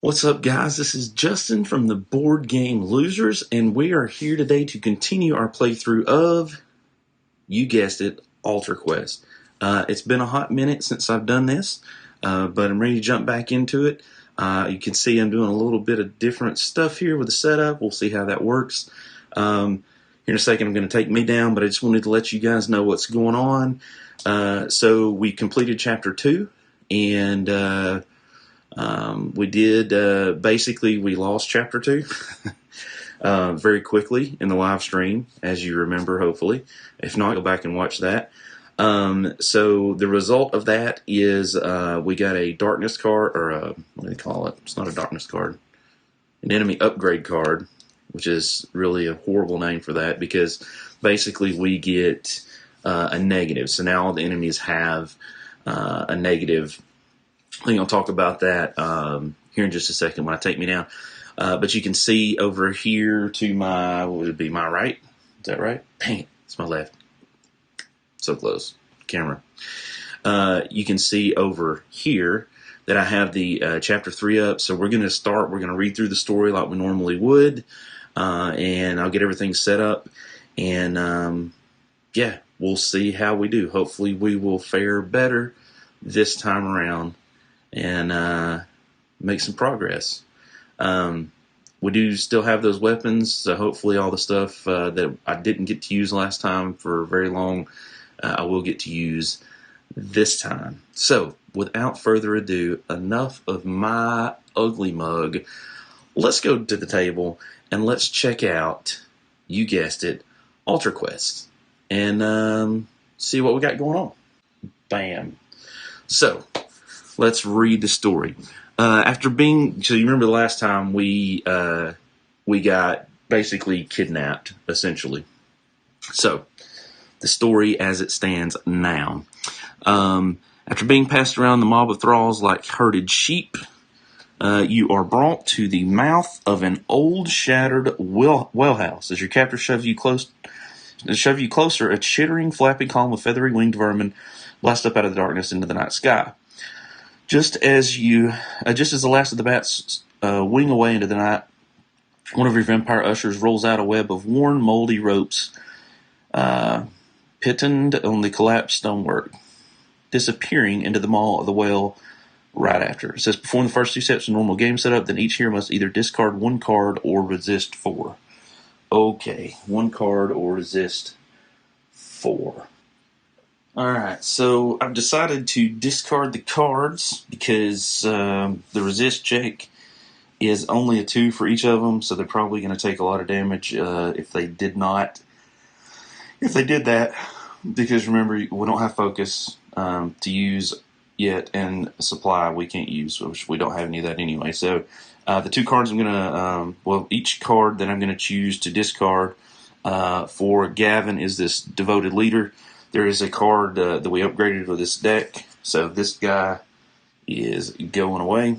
What's up, guys? This is Justin from the Board Game Losers, and we are here today to continue our playthrough of, you guessed it, Altar Quest. It's been a hot minute since I've done this, but I'm ready to jump back into it. You can see I'm doing a little bit of different stuff here with the setup. We'll see how that works. Here in a second, I'm going to take me down, but I just wanted to let you guys know what's going on. So we completed Chapter 2, and we did, basically, we lost Chapter 2 very quickly in the live stream, as you remember, hopefully. If not, go back and watch that. So the result of that is we got a darkness card, or what do they call it? It's not a darkness card. An enemy upgrade card, which is really a horrible name for that, because basically we get a negative. So now all the enemies have a negative. I think I'll talk about that here in just a second when I take me down. But you can see over here to my, what would it be, my right? Is that right? Dang it, it's my left. So close. Camera. You can see over here that I have the Chapter 3 up. So we're going to start. We're going to read through the story like we normally would. And I'll get everything set up. And, yeah, we'll see how we do. Hopefully we will fare better this time around and make some progress. We do still have those weapons, so hopefully all the stuff that I didn't get to use last time for very long, I will get to use this time. So, without further ado, enough of my ugly mug. Let's go to the table and let's check out, you guessed it, Altar Quest, and see what we got going on. Bam. So, let's read the story. So you remember the last time we got basically kidnapped, essentially. So, the story as it stands now. After being passed around the mob of thralls like herded sheep, you are brought to the mouth of an old shattered well house. As your captor shoves you closer, a chittering, flapping column of feathery winged vermin blast up out of the darkness into the night sky. Just as the last of the bats wing away into the night, one of your vampire ushers rolls out a web of worn, moldy ropes pitoned on the collapsed stonework, disappearing into the maw of the well right after. It says, perform the first two steps of normal game setup, then each hero must either discard one card or resist 4. Okay, 1 card or resist 4. Alright, so I've decided to discard the cards because the resist check is only a 2 for each of them, so they're probably going to take a lot of damage if they did that, because remember, we don't have focus to use yet, and supply we can't use, which we don't have any of that anyway. So the 2 cards I'm going to, each card that I'm going to choose to discard for Gavin is this devoted leader. There is a card that we upgraded with this deck, so this guy is going away,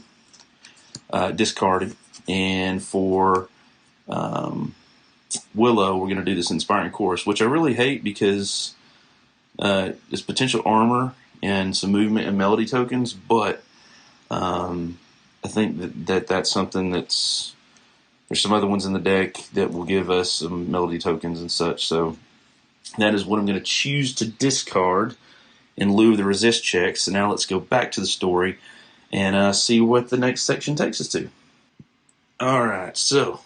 discarded. And for Willow, we're going to do this Inspiring Chorus, which I really hate because it's potential armor and some movement and melody tokens, but I think that's something there's some other ones in the deck that will give us some melody tokens and such, so that is what I'm going to choose to discard in lieu of the resist check. So now let's go back to the story and see what the next section takes us to. Alright, so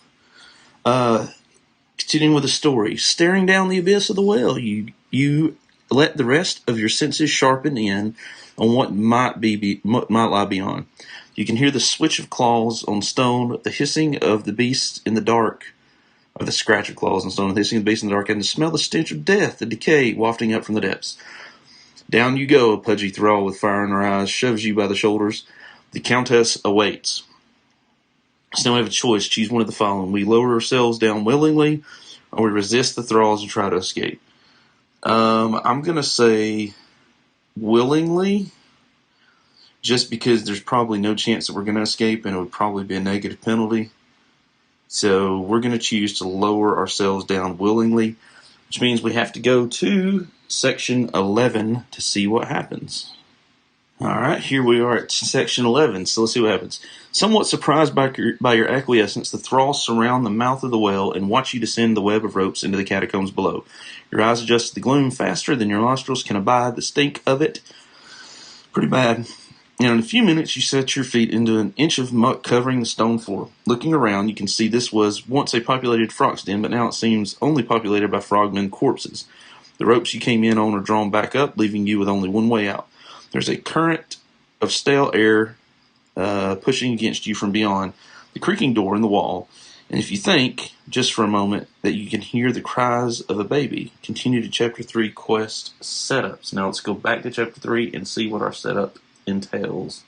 continuing with the story. Staring down the abyss of the well, you let the rest of your senses sharpen in on what might lie beyond. You can hear the switch of claws on stone, the hissing of the beast in the dark, or the scratch of claws on stone, the hissing of the beast in the dark, and to smell the stench of death and decay wafting up from the depths. Down you go, a pudgy thrall with fire in her eyes shoves you by the shoulders. The Countess awaits. So now we have a choice. Choose one of the following. We lower ourselves down willingly, or we resist the thralls and try to escape. I'm going to say willingly, just because there's probably no chance that we're going to escape, and it would probably be a negative penalty. So we're going to choose to lower ourselves down willingly, which means we have to go to section 11 to see what happens. All right, here we are at section 11, so let's see what happens. Somewhat surprised by your acquiescence, the thralls surround the mouth of the well and watch you descend the web of ropes into the catacombs below. Your eyes adjust to the gloom faster than your nostrils can abide the stink of it. Pretty bad. And in a few minutes, you set your feet into an inch of muck covering the stone floor. Looking around, you can see this was once a populated frog's den, but now it seems only populated by frogmen corpses. The ropes you came in on are drawn back up, leaving you with only one way out. There's a current of stale air pushing against you from beyond the creaking door in the wall. And if you think, just for a moment, that you can hear the cries of a baby, continue to Chapter 3 quest setups. Now let's go back to Chapter 3 and see what our setup entails.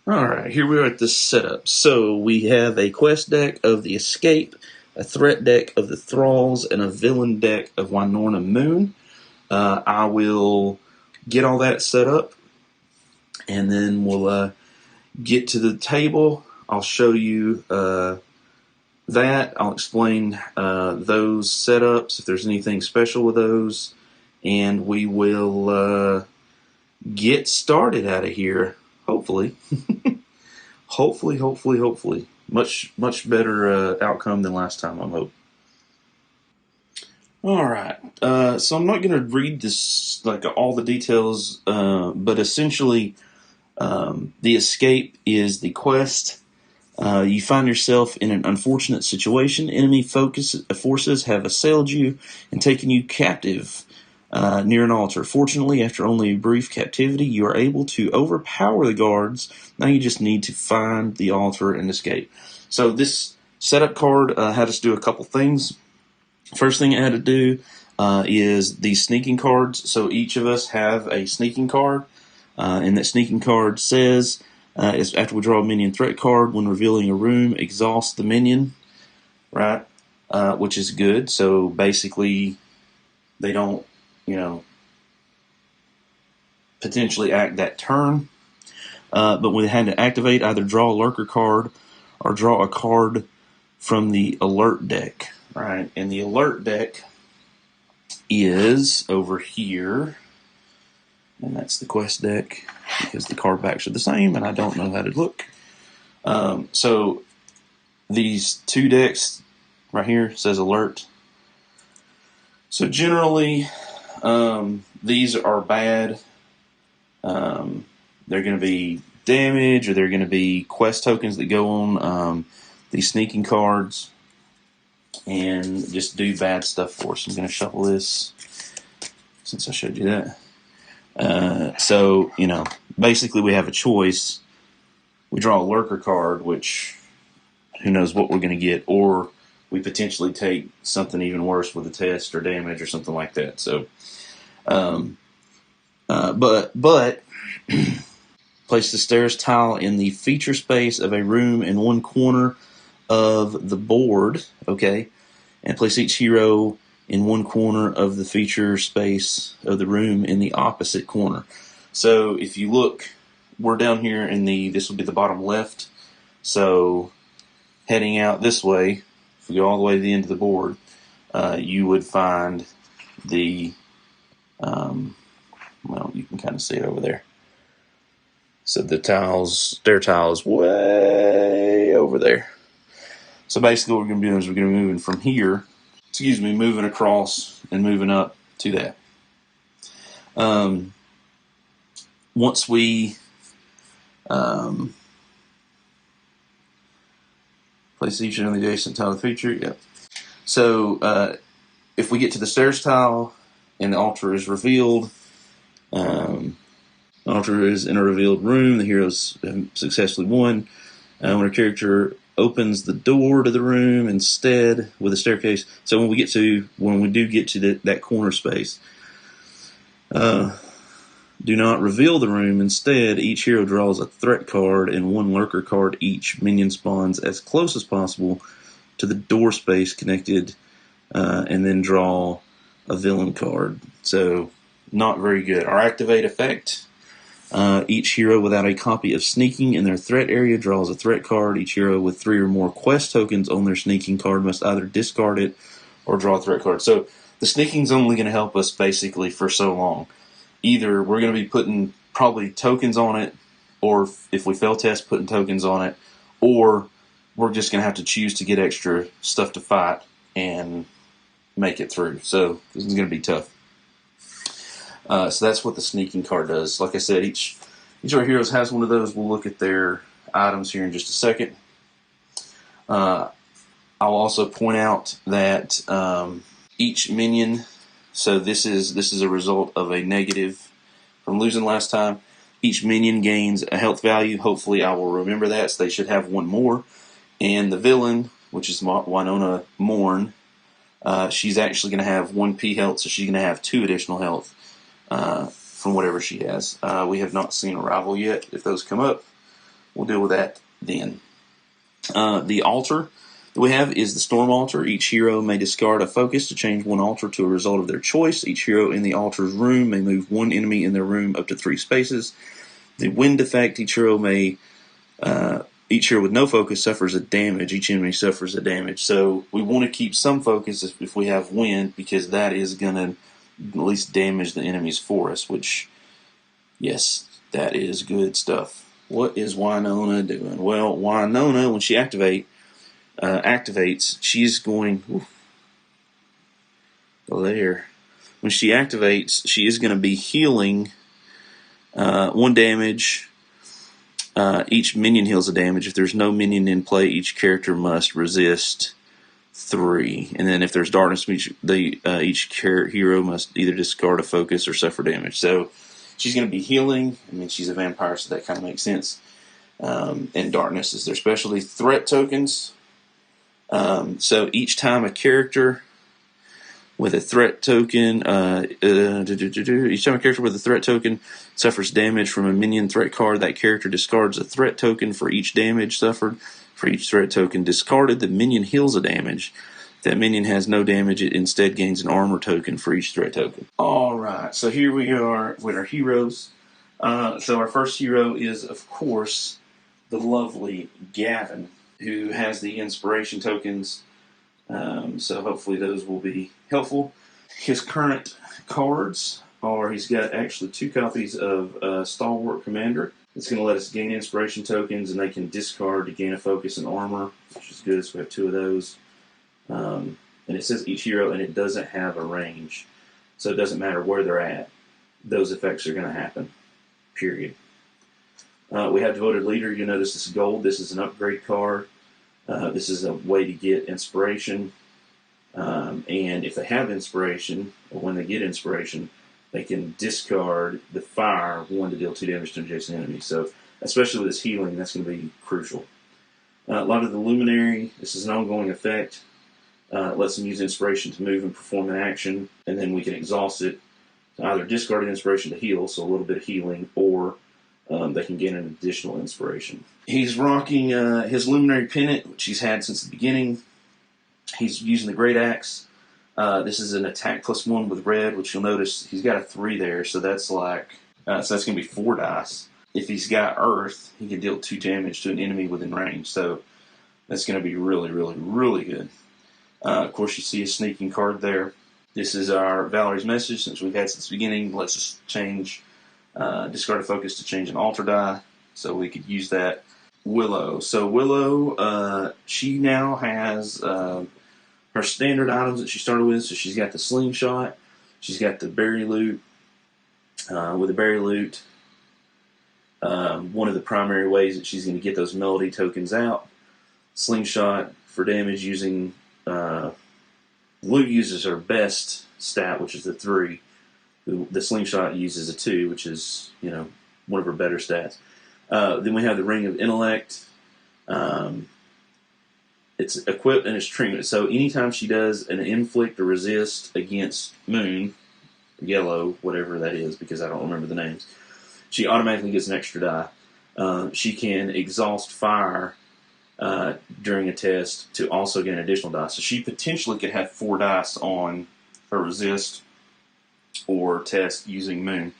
Alright, here we are at the setup. So we have a quest deck of the Escape, a threat deck of the Thralls, and a villain deck of Wynorna Moon. I will get all that set up, and then we'll get to the table. I'll show you that. I'll explain those setups, if there's anything special with those, and we will get started out of here, hopefully. hopefully. Much better outcome than last time, I hope. All right, so I'm not going to read this, like all the details, but essentially the Escape is the quest. You find yourself in an unfortunate situation. Enemy forces have assailed you and taken you captive near an altar. Fortunately, after only a brief captivity, you are able to overpower the guards. Now you just need to find the altar and escape. So this setup card had us do a couple things. First thing I had to do is these sneaking cards. So each of us have a sneaking card, and that sneaking card says, is after we draw a minion threat card, when revealing a room, exhaust the minion, right? Which is good. So basically, they don't, potentially act that turn. But we had to activate, either draw a lurker card or draw a card from the alert deck. Right, and the alert deck is over here, and that's the quest deck, because the card backs are the same, and I don't know how to look. So these two decks right here says alert. So generally, these are bad. They're going to be damage, or they're going to be quest tokens that go on these sneaking cards, and just do bad stuff for us. I'm going to shuffle this since I showed you that. So, basically we have a choice. We draw a lurker card, which who knows what we're going to get, or we potentially take something even worse with a test or damage or something like that. So, but place the stairs tile in the feature space of a room in one corner of the board, okay, and place each hero in one corner of the feature space of the room in the opposite corner. So if you look, we're down here in this will be the bottom left. So heading out this way, if we go all the way to the end of the board, you would find the, well, you can kind of see it over there. So the stair tile is way over there. So basically what we're going to be doing is we're going to be moving from here, moving across and moving up to that. Once we place each in the adjacent tile of the feature, yep. So if we get to the stairs tile and the altar is revealed, the altar is in a revealed room, the heroes have successfully won. When our character opens the door to the room instead with a staircase. So when we do get to that corner space, do not reveal the room. Instead, each hero draws a threat card and one lurker card each. Minion spawns as close as possible to the door space connected, and then draw a villain card. So not very good. Our activate effect. Each hero without a copy of Sneaking in their threat area draws a threat card. Each hero with 3 or more quest tokens on their Sneaking card must either discard it or draw a threat card. So the Sneaking's only going to help us basically for so long. Either we're going to be putting probably tokens on it, or if we fail test, putting tokens on it, or we're just going to have to choose to get extra stuff to fight and make it through. So this is going to be tough. So that's what the sneaking card does. Like I said, each of our heroes has one of those. We'll look at their items here in just a second. I'll also point out that each minion, so this is a result of a negative from losing last time. Each minion gains a health value. Hopefully I will remember that, so they should have one more. And the villain, which is Winona Morn, she's actually going to have 1 P health, so she's going to have 2 additional health from whatever she has. We have not seen a rival yet. If those come up, we'll deal with that then. The altar that we have is the Storm Altar. Each hero may discard a focus to change one altar to a result of their choice. Each hero in the altar's room may move one enemy in their room up to 3 spaces. The wind effect, each hero with no focus suffers a damage. Each enemy suffers a damage. So we want to keep some focus if we have wind, because that is going to at least damage the enemies for us, which, yes, that is good stuff. What is Winona doing? Well, Winona, when she activates, she's going... there. When she activates, she is going to be healing 1 damage. Each minion heals a damage. If there's no minion in play, each character must resist 3. And then if there's darkness, each hero must either discard a focus or suffer damage. So she's going to be healing. I mean, she's a vampire, so that kind of makes sense. And darkness is their specialty. Threat tokens. So each time a character with a threat token, suffers damage from a minion threat card, that character discards a threat token for each damage suffered. For each threat token discarded, the minion heals a damage. If that minion has no damage, it instead gains an armor token for each threat token. Alright, so here we are with our heroes. So our first hero is, of course, the lovely Gavin, who has the inspiration tokens. So hopefully those will be helpful. His current cards are, he's got actually 2 copies of Stalwart Commander. It's going to let us gain inspiration tokens, and they can discard to gain a focus and armor, which is good, so we have 2 of those. And it says each hero, and it doesn't have a range. So it doesn't matter where they're at. Those effects are going to happen, period. We have Devoted Leader. You'll notice this is gold. This is an upgrade card. This is a way to get inspiration. And if they have inspiration, or when they get inspiration, they can discard the fire 1 to deal 2 damage to an adjacent enemy. So, especially with this healing, that's going to be crucial. A lot of the Luminary, this is an ongoing effect. It lets them use inspiration to move and perform an action, and then we can exhaust it to either discard an inspiration to heal, so a little bit of healing, or they can gain an additional inspiration. He's rocking his Luminary Pennant, which he's had since the beginning. He's using the Great Axe. This is an attack +1 with red, which you'll notice he's got a 3 there, so that's like, so that's going to be 4 dice. If he's got Earth, he can deal 2 damage to an enemy within range, so that's going to be really, really, really good. Of course, you see a sneaking card there. This is our Valerie's Message, since we've had since the beginning. Let's just change, discard a focus to change an altar die, so we could use that. Willow. So Willow, she now has her standard items that she started with. So she's got the slingshot, she's got the berry loot. With the berry loot, one of the primary ways that she's going to get those melody tokens out. Slingshot for damage using loot uses her best stat, which is the 3. The slingshot uses a 2, which is, one of her better stats. Then we have the Ring of Intellect. It's equipped and it's treatment. So anytime she does an inflict or resist against Moon, Yellow, whatever that is, because I don't remember the names, she automatically gets an extra die. She can exhaust fire during a test to also get an additional die. So she potentially could have 4 dice on her resist or test using Moon.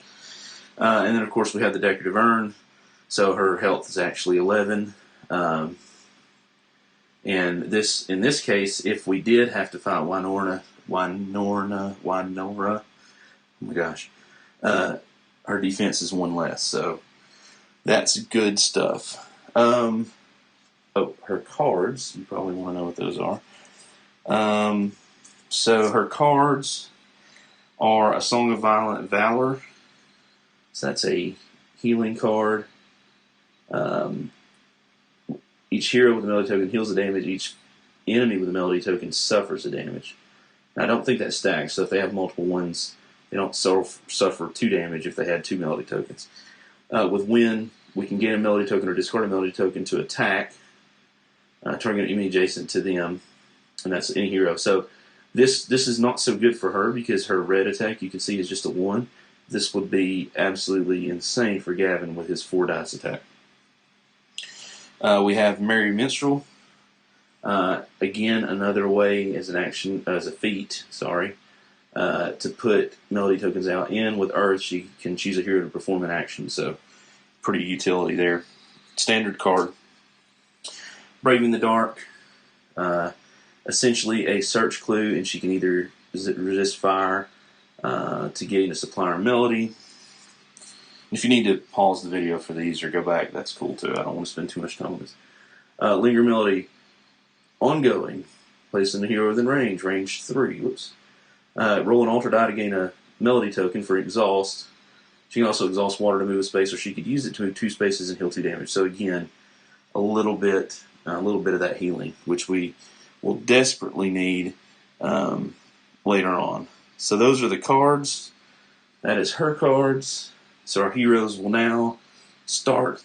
And then, of course, we have the Decorative Urn. So her health is actually 11. And this, in this case, if we did have to fight Winona, oh my gosh, her defense is 1 less. So that's good stuff. Her cards, you probably want to know what those are. So her cards are a Song of Violent Valor. So that's a healing card. Each hero with a melody token heals the damage. Each enemy with a melody token suffers the damage. Now, I don't think that stacks, so if they have multiple ones, they don't suffer 2 damage if they had 2 melody tokens. With Win, we can gain a melody token or discard a melody token to attack, targeting an enemy adjacent to them, and that's any hero. So this is not so good for her because her red attack, you can see, is just a 1. This would be absolutely insane for Gavin with his 4 dice attack. We have Merry Minstrel. Again, another way as a feat, to put melody tokens out. In with Earth, she can choose a hero to perform an action, so pretty utility there. Standard card. Braving the Dark. Essentially a search clue, and she can either resist fire to gain a supply or melody. If you need to pause the video for these or go back, that's cool too. I don't want to spend too much time on this. Linger Melody. Ongoing. Placing the hero within range. Range 3. Whoops. Roll an alter die to gain a melody token for exhaust. She can also exhaust water to move a space, or she could use it to move 2 spaces and heal 2 damage. So again, a little bit of that healing, which we will desperately need later on. So those are the cards. That is her cards. So our heroes will now start